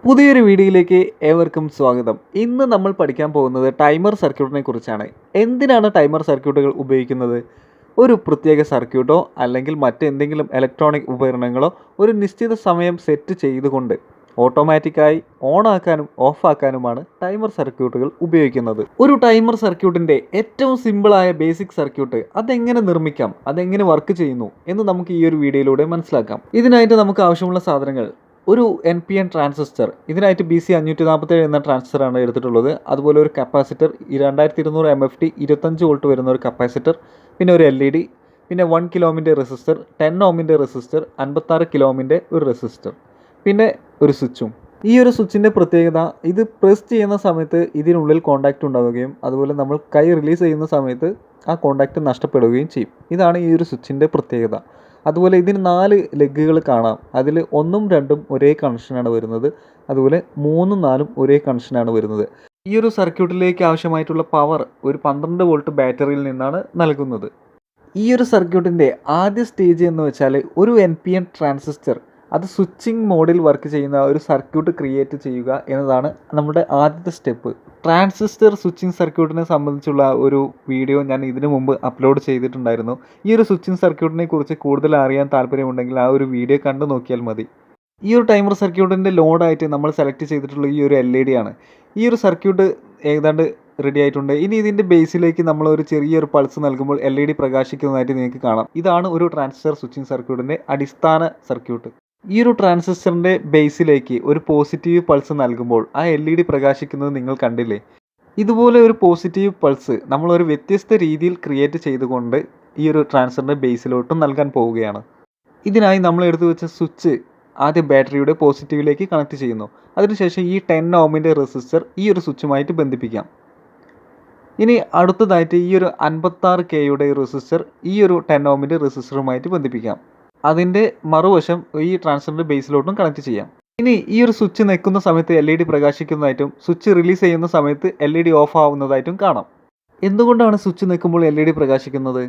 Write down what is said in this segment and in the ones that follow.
പുതിയൊരു വീഡിയോയിലേക്ക് ഏവർക്കും സ്വാഗതം. ഇന്ന് നമ്മൾ പഠിക്കാൻ പോകുന്നത് ടൈമർ സർക്യൂട്ടിനെ കുറിച്ചാണ്. എന്തിനാണ് ടൈമർ സർക്യൂട്ടുകൾ ഉപയോഗിക്കുന്നത്? ഒരു പ്രത്യേക സർക്യൂട്ടോ അല്ലെങ്കിൽ മറ്റെന്തെങ്കിലും ഇലക്ട്രോണിക് ഉപകരണങ്ങളോ ഒരു നിശ്ചിത സമയം സെറ്റ് ചെയ്തുകൊണ്ട് ഓട്ടോമാറ്റിക്കായി ഓൺ ആക്കാനും ഓഫ് ആക്കാനുമാണ് ടൈമർ സർക്യൂട്ടുകൾ ഉപയോഗിക്കുന്നത്. ഒരു ടൈമർ സർക്യൂട്ടിൻ്റെ ഏറ്റവും സിമ്പിളായ ബേസിക് സർക്യൂട്ട് അതെങ്ങനെ നിർമ്മിക്കാം, അതെങ്ങനെ വർക്ക് ചെയ്യുന്നു എന്ന് നമുക്ക് ഈ ഒരു വീഡിയോയിലൂടെ മനസ്സിലാക്കാം. ഇതിനായിട്ട് നമുക്ക് ആവശ്യമുള്ള സാധനങ്ങൾ: ഒരു NPN ട്രാൻസിസ്റ്റർ, ഇതിനായിട്ട് BC547 എന്ന ട്രാൻസിസ്റ്ററാണ് എടുത്തിട്ടുള്ളത്. അതുപോലെ ഒരു കപ്പാസിറ്റർ 2200 MFT 25 വോൾട്ട് വരുന്ന ഒരു കപ്പാസിറ്റർ, പിന്നെ ഒരു LED, പിന്നെ 1 കിലോമിൻ്റെ റെസിസ്റ്റർ, 10 ഓമിൻ്റെ റെസിസ്റ്റർ, 56 കിലോമിൻ്റെ ഒരു റെസിസ്റ്റർ, പിന്നെ ഒരു സ്വിച്ചും. ഈ ഒരു സ്വിച്ചിൻ്റെ പ്രത്യേകത, ഇത് പ്രസ് ചെയ്യുന്ന സമയത്ത് ഇതിനുള്ളിൽ കോണ്ടാക്റ്റ് ഉണ്ടാവുകയും അതുപോലെ നമ്മൾ കൈ റിലീസ് ചെയ്യുന്ന സമയത്ത് ആ കോണ്ടാക്റ്റ് നഷ്ടപ്പെടുകയും ചെയ്യും. ഇതാണ് ഈ ഒരു സ്വിച്ചിൻ്റെ പ്രത്യേകത. അതുപോലെ ഇതിന് 4 ലെഗുകൾ കാണാം. അതിൽ 1ഉം 2ഉം ഒരേ കണക്ഷനാണ് വരുന്നത്. അതുപോലെ 3ഉം 4ഉം ഒരേ കണക്ഷനാണ് വരുന്നത്. ഈ ഒരു സർക്യൂട്ടിലേക്ക് ആവശ്യമായിട്ടുള്ള പവർ ഒരു 12 വോൾട്ട് ബാറ്ററിയിൽ നിന്നാണ് നൽകുന്നത്. ഈ ഒരു സർക്യൂട്ടിൻ്റെ ആദ്യ സ്റ്റേജ് എന്ന് വെച്ചാൽ ഒരു NPN ട്രാൻസിസ്റ്റർ അത് സ്വിച്ചിങ് മോഡിൽ വർക്ക് ചെയ്യുന്ന ഒരു സർക്യൂട്ട് ക്രിയേറ്റ് ചെയ്യുക എന്നതാണ് നമ്മുടെ ആദ്യത്തെ സ്റ്റെപ്പ്. ട്രാൻസിസ്റ്റർ സ്വിച്ചിങ് സർക്യൂട്ടിനെ സംബന്ധിച്ചുള്ള ഒരു വീഡിയോ ഞാൻ ഇതിനു മുമ്പ് അപ്ലോഡ് ചെയ്തിട്ടുണ്ടായിരുന്നു. ഈ ഒരു സ്വിച്ചിങ് സർക്യൂട്ടിനെ കുറിച്ച് കൂടുതൽ അറിയാൻ താല്പര്യമുണ്ടെങ്കിൽ ആ ഒരു വീഡിയോ കണ്ടു നോക്കിയാൽ മതി. ഈ ഒരു ടൈമർ സർക്യൂട്ടിൻ്റെ ലോഡായിട്ട് നമ്മൾ സെലക്ട് ചെയ്തിട്ടുള്ള ഈ ഒരു LED ആണ്. ഈ ഒരു സർക്യൂട്ട് ഏതാണ്ട് റെഡി ആയിട്ടുണ്ട്. ഇനി ഇതിൻ്റെ ബേസിലേക്ക് നമ്മൾ ഒരു ചെറിയൊരു പൾസ് നൽകുമ്പോൾ LED പ്രകാശിക്കുന്നതായിട്ട് നിങ്ങൾക്ക് കാണാം. ഇതാണ് ഒരു ട്രാൻസിസ്റ്റർ സ്വിച്ചിങ് സർക്യൂട്ടിൻ്റെ അടിസ്ഥാന സർക്യൂട്ട്. ഈ ഒരു ട്രാൻസിസ്റ്ററിൻ്റെ ബേസിലേക്ക് ഒരു പോസിറ്റീവ് പൾസ് നൽകുമ്പോൾ ആ LED പ്രകാശിക്കുന്നത് നിങ്ങൾ കണ്ടില്ലേ? ഇതുപോലെ ഒരു പോസിറ്റീവ് പൾസ് നമ്മളൊരു വ്യത്യസ്ത രീതിയിൽ ക്രിയേറ്റ് ചെയ്തുകൊണ്ട് ഈ ഒരു ട്രാൻസിസ്റ്ററിൻ്റെ ബേസിലോട്ടും നൽകാൻ പോവുകയാണ്. ഇതിനായി നമ്മൾ എടുത്തു വെച്ച സ്വിച്ച് ആദ്യം ബാറ്ററിയുടെ പോസിറ്റീവിലേക്ക് കണക്ട് ചെയ്യുന്നു. അതിനുശേഷം ഈ 10 ഓമിൻ്റെ റെസിസ്റ്റർ ഈ ഒരു സ്വിച്ചുമായിട്ട് ബന്ധിപ്പിക്കാം. ഇനി അടുത്തതായിട്ട് ഈ ഒരു 56Kയുടെ റെസിസ്റ്റർ ഈ ഒരു 10 ഓമിൻ്റെ റെസിസ്റ്ററുമായിട്ട് ബന്ധിപ്പിക്കാം. അതിൻ്റെ മറുവശം ഈ ട്രാൻസിസ്റ്ററിൻ്റെ ബേസിലോട്ടും കണക്ട് ചെയ്യാം. ഇനി ഈ ഒരു സ്വിച്ച് നിൽക്കുന്ന സമയത്ത് LED പ്രകാശിക്കുന്നതായിട്ടും സ്വിച്ച് റിലീസ് ചെയ്യുന്ന സമയത്ത് LED ഓഫ് ആവുന്നതായിട്ടും കാണാം. എന്തുകൊണ്ടാണ് സ്വിച്ച് നിൽക്കുമ്പോൾ LED പ്രകാശിക്കുന്നത്?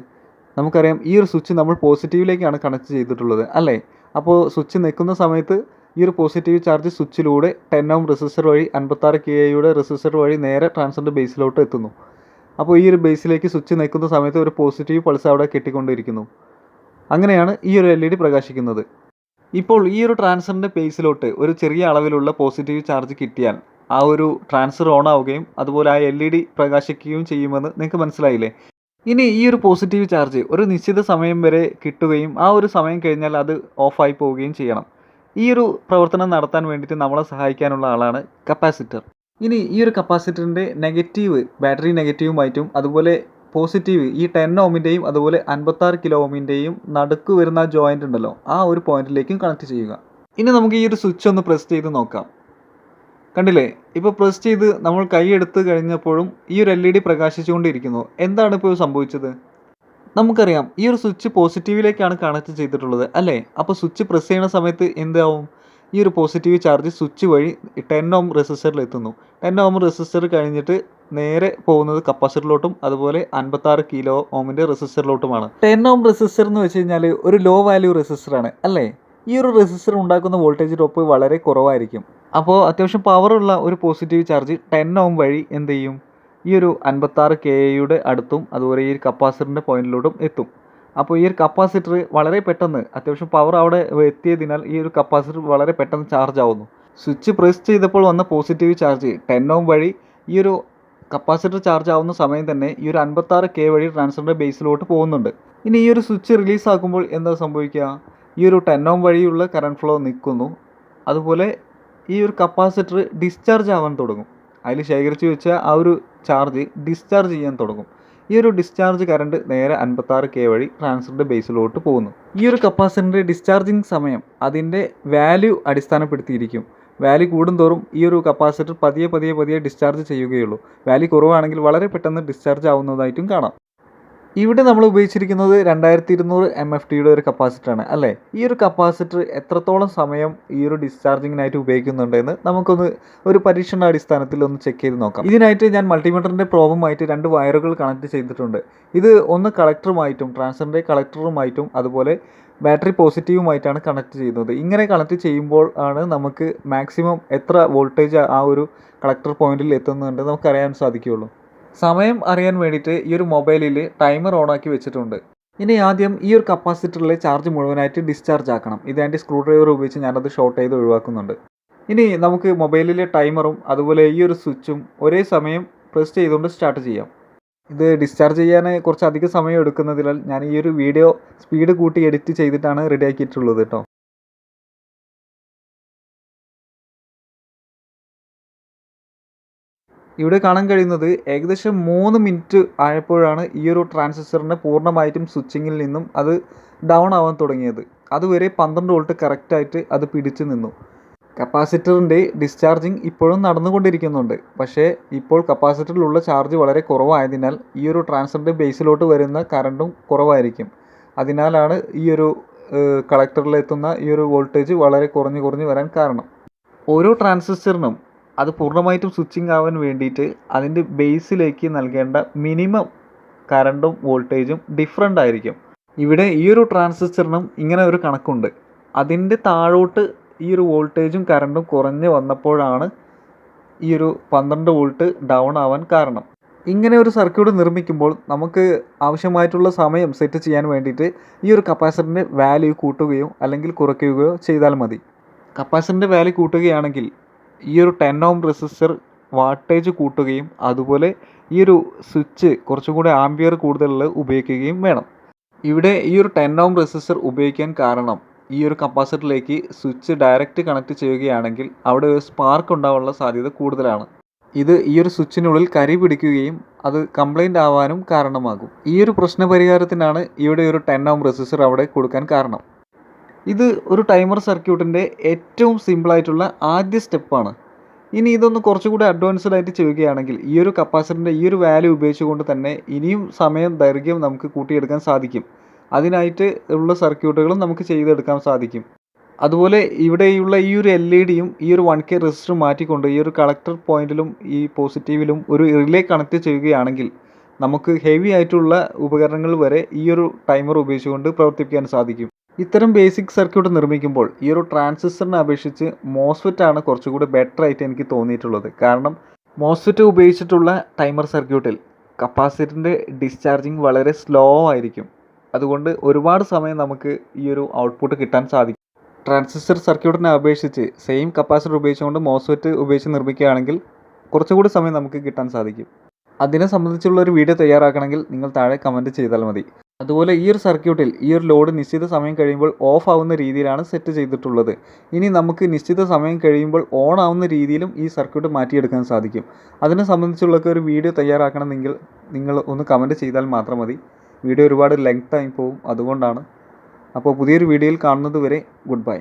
നമുക്കറിയാം, ഈ ഒരു സ്വിച്ച് നമ്മൾ പോസിറ്റീവിലേക്കാണ് കണക്ട് ചെയ്തിട്ടുള്ളത് അല്ലേ? അപ്പോൾ സ്വിച്ച് നിൽക്കുന്ന സമയത്ത് ഈ ഒരു പോസിറ്റീവ് ചാർജ് സ്വിച്ചിലൂടെ 10 ഓം റെസിസ്റ്റർ വഴി 56Kയുടെ റെസിസ്റ്റർ വഴി നേരെ ട്രാൻസിസ്റ്ററിൻ്റെ ബേസിലോട്ട് എത്തുന്നു. അപ്പോൾ ഈ ഒരു ബേസിലേക്ക് സ്വിച്ച് നിൽക്കുന്ന സമയത്ത് ഒരു പോസിറ്റീവ് പൾസ് അവിടെ കെട്ടിക്കൊണ്ടിരിക്കുന്നു. അങ്ങനെയാണ് ഈ ഒരു LED പ്രകാശിക്കുന്നത്. ഇപ്പോൾ ഈ ഒരു ട്രാൻസിസ്റ്ററിൻ്റെ ബേസിലോട്ട് ഒരു ചെറിയ അളവിലുള്ള പോസിറ്റീവ് ചാർജ് കിട്ടിയാൽ ആ ഒരു ട്രാൻസിസ്റ്റർ ഓൺ ആവുകയും അതുപോലെ ആ LED പ്രകാശിക്കുകയും ചെയ്യുമെന്ന് നിങ്ങൾക്ക് മനസ്സിലായില്ലേ? ഇനി ഈ ഒരു പോസിറ്റീവ് ചാർജ് ഒരു നിശ്ചിത സമയം വരെ കിട്ടുകയും ആ ഒരു സമയം കഴിഞ്ഞാൽ അത് ഓഫായി പോവുകയും ചെയ്യണം. ഈ ഒരു പ്രവർത്തനം നടത്താൻ വേണ്ടിയിട്ട് നമ്മളെ സഹായിക്കാനുള്ള ആളാണ് കപ്പാസിറ്റർ. ഇനി ഈ ഒരു കപ്പാസിറ്ററിൻ്റെ നെഗറ്റീവ് ബാറ്ററി നെഗറ്റീവുമായിട്ടും അതുപോലെ പോസിറ്റീവ് ഈ 10 ഓമിൻ്റെയും അതുപോലെ 56 കിലോ ഓമിൻ്റെയും നടുക്ക് വരുന്ന ജോയിൻ്റ് ഉണ്ടല്ലോ, ആ ഒരു പോയിന്റിലേക്കും കണക്ട് ചെയ്യുക. ഇനി നമുക്ക് ഈ ഒരു സ്വിച്ച് ഒന്ന് പ്രസ് ചെയ്ത് നോക്കാം. കണ്ടില്ലേ? ഇപ്പോൾ പ്രസ് ചെയ്ത് നമ്മൾ കൈ എടുത്ത് കഴിഞ്ഞപ്പോഴും ഈ ഒരു LED പ്രകാശിച്ചുകൊണ്ടിരിക്കുന്നു. എന്താണ് ഇപ്പോൾ സംഭവിച്ചത്? നമുക്കറിയാം, ഈ ഒരു സ്വിച്ച് പോസിറ്റീവിലേക്കാണ് കണക്ട് ചെയ്തിട്ടുള്ളത് അല്ലേ? അപ്പോൾ സ്വിച്ച് പ്രസ് ചെയ്യുന്ന സമയത്ത് എന്താവും? ഈ ഒരു പോസിറ്റീവ് ചാർജ് സ്വിച്ച് വഴി 10 ഓം റെസിസ്റ്ററിൽ എത്തുന്നു. 10 ഓം റെസിസ്റ്റർ കഴിഞ്ഞിട്ട് നേരെ പോകുന്നത് കപ്പാസിറ്ററിലോട്ടും അതുപോലെ 56 കിലോ ഓമിൻ്റെ റെസിസ്റ്ററിലോട്ടുമാണ്. 10 ഓം റെസിസ്റ്റർ എന്ന് വെച്ച് കഴിഞ്ഞാൽ ഒരു ലോ വാല്യൂ റെസിസ്റ്ററാണ് അല്ലേ? ഈ ഒരു റെസിസ്റ്റർ ഉണ്ടാക്കുന്ന വോൾട്ടേജ് ഡ്രോപ്പ് വളരെ കുറവായിരിക്കും. അപ്പോൾ അത്യാവശ്യം പവറുള്ള ഒരു പോസിറ്റീവ് ചാർജ് 10 ഓം വഴി എന്ത് ചെയ്യും? ഈ ഒരു 56Kയുടെ അടുത്തും അതുപോലെ ഈ ഒരു കപ്പാസിറ്ററിൻ്റെ പോയിന്റിലോട്ടും എത്തും. അപ്പോൾ ഈ ഒരു കപ്പാസിറ്റർ വളരെ പെട്ടെന്ന് അത്യാവശ്യം പവർ അവിടെ എത്തിയതിനാൽ ഈ ഒരു കപ്പാസിറ്റർ വളരെ പെട്ടെന്ന് ചാർജ് ആവുന്നു. സ്വിച്ച് പ്രസ് ചെയ്തപ്പോൾ വന്ന പോസിറ്റീവ് ചാർജ് 10 ഓം വഴി ഈ ഒരു കപ്പാസിറ്റർ ചാർജ് ആവുന്ന സമയം തന്നെ ഈ ഒരു 56K വഴി ട്രാൻസിസ്റ്ററിൻ്റെ ബേസിലോട്ട് പോകുന്നുണ്ട്. ഇനി ഈ ഒരു സ്വിച്ച് റിലീസ് ആക്കുമ്പോൾ എന്താ സംഭവിക്കുക? ഈ ഒരു 10 ഓം വഴിയുള്ള കറണ്ട് ഫ്ലോ നിൽക്കുന്നു. അതുപോലെ ഈ ഒരു കപ്പാസിറ്റർ ഡിസ്ചാർജ് ആവാൻ തുടങ്ങും. അതിൽ ശേഖരിച്ച് വെച്ച ആ ഒരു ചാർജ് ഡിസ്ചാർജ് ചെയ്യാൻ തുടങ്ങും. ഈ ഒരു ഡിസ്ചാർജ് കറണ്ട് നേരെ 56K വഴി ട്രാൻസിസ്റ്ററിൻ്റെ ബേസിലോട്ട് പോകുന്നു. ഈ ഒരു കപ്പാസിറ്ററിൻ്റെ ഡിസ്ചാർജിങ് സമയം അതിൻ്റെ വാല്യൂ അടിസ്ഥാനപ്പെടുത്തിയിരിക്കും. വാല്യൂ കൂടുന്തോറും ഈ ഒരു കപ്പാസിറ്റർ പതിയെ ഡിസ്ചാർജ് ചെയ്യുകയുള്ളൂ. വാല്യൂ കുറവാണെങ്കിൽ വളരെ പെട്ടെന്ന് ഡിസ്ചാർജ് ആവുന്നതായിട്ടും കാണാം. ഇവിടെ നമ്മൾ ഉപയോഗിച്ചിരിക്കുന്നത് 2200 MFTയുടെ ഒരു കപ്പാസിറ്ററാണ് അല്ലേ. ഈ ഒരു കപ്പാസിറ്റർ എത്രത്തോളം സമയം ഈ ഒരു ഡിസ്ചാർജിങ്ങിനായിട്ട് ഉപയോഗിക്കുന്നുണ്ടെന്ന് നമുക്കൊന്ന് ഒരു പരീക്ഷണാടിസ്ഥാനത്തിൽ ഒന്ന് ചെക്ക് ചെയ്ത് നോക്കാം. ഇതിനായിട്ട് ഞാൻ മൾട്ടിമീറ്ററിൻ്റെ പ്രോബുമായിട്ട് 2 വയറുകൾ കണക്ട് ചെയ്തിട്ടുണ്ട്. ഇത് ഒന്ന് കളക്ടറുമായിട്ടും ട്രാൻസ്ഫറിൻ്റെ കളക്ടറുമായിട്ടും അതുപോലെ ബാറ്ററി പോസിറ്റീവുമായിട്ടാണ് കണക്ട് ചെയ്യുന്നത്. ഇങ്ങനെ കണക്ട് ചെയ്യുമ്പോൾ ആണ് നമുക്ക് മാക്സിമം എത്ര വോൾട്ടേജ് ആ ഒരു കളക്ടർ പോയിന്റിൽ എത്തുന്നുണ്ട് നമുക്കറിയാൻ സാധിക്കുകയുള്ളൂ. സമയം അറിയാൻ വേണ്ടിയിട്ട് ഈ ഒരു മൊബൈലിൽ ടൈമർ ഓണാക്കി വെച്ചിട്ടുണ്ട്. ഇനി ആദ്യം ഈ ഒരു കപ്പാസിറ്ററിലെ ചാർജ് മുഴുവനായിട്ട് ഡിസ്ചാർജ് ആക്കണം. ഇതെൻ്റെ സ്ക്രൂ ഡ്രൈവർ ഉപയോഗിച്ച് ഞാനത് ഷോർട്ട് ചെയ്ത് ഒഴിവാക്കുന്നുണ്ട്. ഇനി നമുക്ക് മൊബൈലിലെ ടൈമറും അതുപോലെ ഈ ഒരു സ്വിച്ചും ഒരേ സമയം പ്രസ് ചെയ്തുകൊണ്ട് സ്റ്റാർട്ട് ചെയ്യാം. ഇത് ഡിസ്ചാർജ് ചെയ്യാൻ കുറച്ച് അധികം സമയം എടുക്കുന്നതിനാൽ ഞാൻ ഈ ഒരു വീഡിയോ സ്പീഡ് കൂട്ടി എഡിറ്റ് ചെയ്തിട്ടാണ് റെഡിയാക്കിയിട്ടുള്ളത് കേട്ടോ. ഇവിടെ കാണാൻ കഴിയുന്നത് ഏകദേശം 3 മിനിറ്റ് ആയപ്പോഴാണ് ഈ ഒരു ട്രാൻസിസ്റ്ററിൻ്റെ പൂർണ്ണമായിട്ടും സ്വിച്ചിങ്ങിൽ നിന്നും അത് ഡൗൺ ആവാൻ തുടങ്ങിയത്. അതുവരെ 12 വോൾട്ട് കറക്റ്റായിട്ട് അത് പിടിച്ചു നിന്നു. കപ്പാസിറ്ററിൻ്റെ ഡിസ്ചാർജിങ് ഇപ്പോഴും നടന്നുകൊണ്ടിരിക്കുന്നുണ്ട്. പക്ഷേ ഇപ്പോൾ കപ്പാസിറ്ററിലുള്ള ചാർജ് വളരെ കുറവായതിനാൽ ഈ ഒരു ട്രാൻസിസ്റ്ററിൻ്റെ ബേസിലോട്ട് വരുന്ന കറണ്ടും കുറവായിരിക്കും. അതിനാലാണ് ഈ ഒരു കളക്ടറിലെത്തുന്ന ഈ ഒരു വോൾട്ടേജ് വളരെ കുറഞ്ഞ് വരാൻ കാരണം. ഓരോ ട്രാൻസിസ്റ്ററിനും അത് പൂർണ്ണമായിട്ടും സ്വിച്ചിങ് ആവാൻ വേണ്ടിയിട്ട് അതിൻ്റെ ബേസിലേക്ക് നൽകേണ്ട മിനിമം കറണ്ടും വോൾട്ടേജും ഡിഫറെൻ്റ് ആയിരിക്കും. ഇവിടെ ഈ ഒരു ട്രാൻസിസ്റ്ററിനും ഇങ്ങനെ ഒരു കണക്കുണ്ട്. അതിൻ്റെ താഴോട്ട് ഈ ഒരു വോൾട്ടേജും കറണ്ടും കുറഞ്ഞ് വന്നപ്പോഴാണ് ഈ ഒരു 12 വോൾട്ട് ഡൗൺ ആവാൻ കാരണം. ഇങ്ങനെ ഒരു സർക്യൂട്ട് നിർമ്മിക്കുമ്പോൾ നമുക്ക് ആവശ്യമായിട്ടുള്ള സമയം സെറ്റ് ചെയ്യാൻ വേണ്ടിയിട്ട് ഈ ഒരു കപ്പാസിറ്ററിൻ്റെ വാല്യൂ കൂട്ടുകയോ അല്ലെങ്കിൽ കുറയ്ക്കുകയോ ചെയ്താൽ മതി. കപ്പാസിറ്ററിൻ്റെ വാല്യൂ കൂട്ടുകയാണെങ്കിൽ ഈ ഒരു 10 ഓം റെസിസ്റ്റർ വാട്ടേജ് കൂട്ടുകയും അതുപോലെ ഈ ഒരു സ്വിച്ച് കുറച്ചും കൂടി ആംപിയർ കൂടുതലുള്ള ഉപയോഗിക്കുകയും വേണം. ഇവിടെ ഈ ഒരു 10 ഓം റെസിസ്റ്റർ ഉപയോഗിക്കാൻ കാരണം ഈ ഒരു കപ്പാസിറ്ററിലേക്ക് സ്വിച്ച് ഡയറക്റ്റ് കണക്ട് ചെയ്യുകയാണെങ്കിൽ അവിടെ ഒരു സ്പാർക്ക് ഉണ്ടാവാനുള്ള സാധ്യത കൂടുതലാണ്. ഇത് ഈ ഒരു സ്വിച്ചിനുള്ളിൽ കരി പിടിക്കുകയും അത് കംപ്ലൈൻ്റ് ആവാനും കാരണമാകും. ഈ ഒരു പ്രശ്ന പരിഹാരത്തിനാണ് ഇവിടെ ഒരു 10 ഓം റെസിസ്റ്റർ അവിടെ കൊടുക്കാൻ കാരണം. ഇത് ഒരു ടൈമർ സർക്യൂട്ടിൻ്റെ ഏറ്റവും സിമ്പിളായിട്ടുള്ള ആദ്യ സ്റ്റെപ്പാണ്. ഇനി ഇതൊന്ന് കുറച്ചുകൂടി അഡ്വാൻസ്ഡ് ആയിട്ട് ചെയ്യുകയാണെങ്കിൽ ഈ ഒരു കപ്പാസിറ്ററിൻ്റെ ഈ ഒരു വാല്യൂ ഉപയോഗിച്ചുകൊണ്ട് തന്നെ ഇനിയും ദൈർഘ്യം നമുക്ക് കൂട്ടിയെടുക്കാൻ സാധിക്കും. അതിനായിട്ട് ഉള്ള സർക്യൂട്ടുകളും നമുക്ക് ചെയ്തെടുക്കാൻ സാധിക്കും. അതുപോലെ ഇവിടെയുള്ള ഈ ഒരു LED-യും ഈ ഒരു 1K റെസിസ്റ്റർ മാറ്റിക്കൊണ്ട് ഈ ഒരു കളക്ടർ പോയിന്റിലും ഈ പോസിറ്റീവിലും ഒരു റിലേ കണക്ട് ചെയ്യുകയാണെങ്കിൽ നമുക്ക് ഹെവി ആയിട്ടുള്ള ഉപകരണങ്ങൾ വരെ ഈ ഒരു ടൈമർ ഉപയോഗിച്ചുകൊണ്ട് പ്രവർത്തിപ്പിക്കാൻ സാധിക്കും. ഇത്തരം ബേസിക് സർക്യൂട്ട് നിർമ്മിക്കുമ്പോൾ ഈ ഒരു ട്രാൻസിസ്റ്ററിനെ അപേക്ഷിച്ച് മോസ്ഫെറ്റ് ആണ് കുറച്ചുകൂടി ബെറ്റർ ആയിട്ട് എനിക്ക് തോന്നിയിട്ടുള്ളത്. കാരണം മോസ്ഫെറ്റ് ഉപയോഗിച്ചിട്ടുള്ള ടൈമർ സർക്യൂട്ടിൽ കപ്പാസിറ്ററിൻ്റെ ഡിസ്ചാർജിങ് വളരെ സ്ലോ ആയിരിക്കും. അതുകൊണ്ട് ഒരുപാട് സമയം നമുക്ക് ഈ ഒരു ഔട്ട്പുട്ട് കിട്ടാൻ സാധിക്കും. ട്രാൻസിസ്റ്റർ സർക്യൂട്ടിനെ അപേക്ഷിച്ച് സെയിം കപ്പാസിറ്റർ ഉപയോഗിച്ചുകൊണ്ട് മോസ്ഫെറ്റ് ഉപയോഗിച്ച് നിർമ്മിക്കുകയാണെങ്കിൽ കുറച്ചുകൂടി സമയം നമുക്ക് കിട്ടാൻ സാധിക്കും. അതിനെ സംബന്ധിച്ചുള്ള ഒരു വീഡിയോ തയ്യാറാക്കണമെങ്കിൽ നിങ്ങൾ താഴെ കമൻറ്റ് ചെയ്താൽ മതി. അതുപോലെ ഈ ഒരു സർക്യൂട്ടിൽ ഈ ഒരു ലോഡ് നിശ്ചിത സമയം കഴിയുമ്പോൾ ഓഫ് ആവുന്ന രീതിയിലാണ് സെറ്റ് ചെയ്തിട്ടുള്ളത്. ഇനി നമുക്ക് നിശ്ചിത സമയം കഴിയുമ്പോൾ ഓൺ ആവുന്ന രീതിയിലും ഈ സർക്യൂട്ട് മാറ്റിയെടുക്കാൻ സാധിക്കും. അതിനെ സംബന്ധിച്ചുള്ള ഒരു വീഡിയോ തയ്യാറാക്കണമെങ്കിൽ നിങ്ങൾ ഒന്ന് കമൻറ്റ് ചെയ്താൽ മാത്രം മതി. വീഡിയോ ഒരുപാട് ലെങ്ത് ആയി പോകും, അതുകൊണ്ടാണ്. അപ്പോൾ പുതിയൊരു വീഡിയോയിൽ കാണുന്നത് വരെ ഗുഡ് ബൈ.